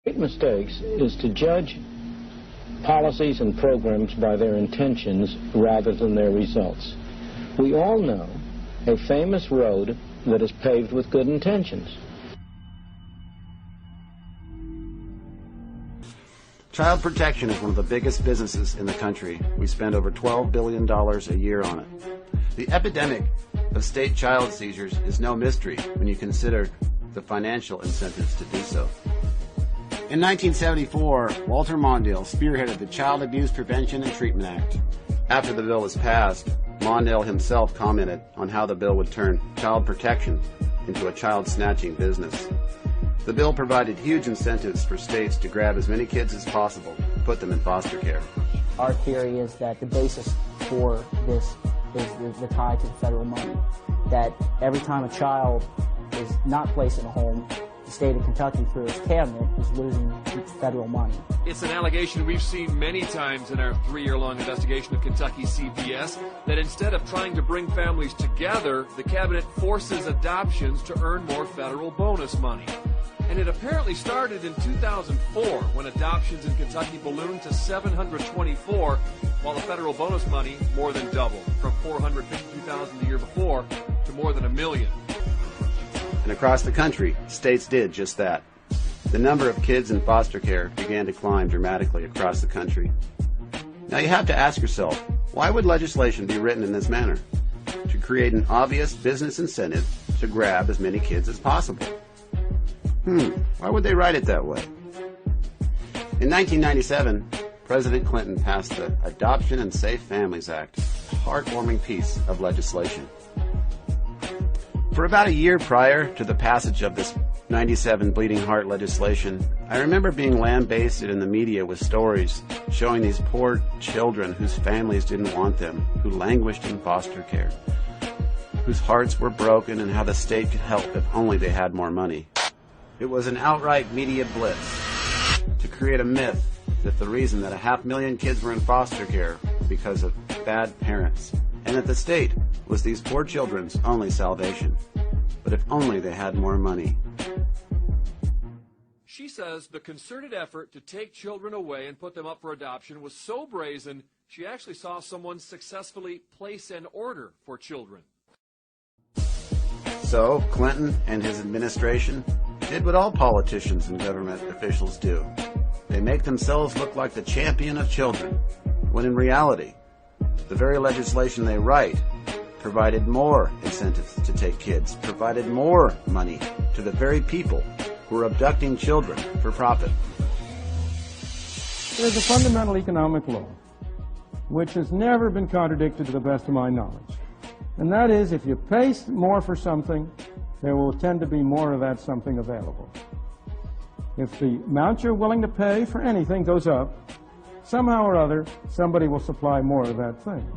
Great mistakes is to judge policies and programs by their intentions rather than their results. We all know a famous road that is paved with good intentions. Child protection is one of the biggest businesses in the country. We spend over $12 billion a year on it. The epidemic of state child seizures is no mystery when you consider the financial incentives to do so. In 1974, Walter Mondale spearheaded the Child Abuse Prevention and Treatment Act. After the bill was passed, Mondale himself commented on how the bill would turn child protection into a child-snatching business. The bill provided huge incentives for states to grab as many kids as possible and put them in foster care. Our theory is that the basis for this is the tie to the federal money. That every time a child is not placed in a home, the state of Kentucky, through its cabinet, is losing its federal money. It's an allegation we've seen many times in our 3-year-long investigation of Kentucky CPS, that instead of trying to bring families together, the cabinet forces adoptions to earn more federal bonus money. And it apparently started in 2004 when adoptions in Kentucky ballooned to 724, while the federal bonus money more than doubled, from $452,000 the year before to more than $1 million. And across the country, states did just that. The number of kids in foster care began to climb dramatically across the country. Now you have to ask yourself, why would legislation be written in this manner? To create an obvious business incentive to grab as many kids as possible. Why would they write it that way? In 1997, President Clinton passed the Adoption and Safe Families Act, a heartwarming piece of legislation. For about a year prior to the passage of this 97 Bleeding Heart legislation, I remember being lambasted in the media with stories showing these poor children whose families didn't want them, who languished in foster care, whose hearts were broken, and how the state could help if only they had more money. It was an outright media blitz to create a myth that the reason that 500,000 kids were in foster care was because of bad parents, and that the state was these poor children's only salvation. But if only they had more money. She says the concerted effort to take children away and put them up for adoption was so brazen, she actually saw someone successfully place an order for children. So Clinton and his administration did what all politicians and government officials do. They make themselves look like the champion of children, when in reality, the very legislation they write provided more incentives to take kids, provided more money to the very people who are abducting children for profit. There's a fundamental economic law which has never been contradicted to the best of my knowledge. And that is, if you pay more for something, there will tend to be more of that something available. If the amount you're willing to pay for anything goes up, somehow or other, somebody will supply more of that thing.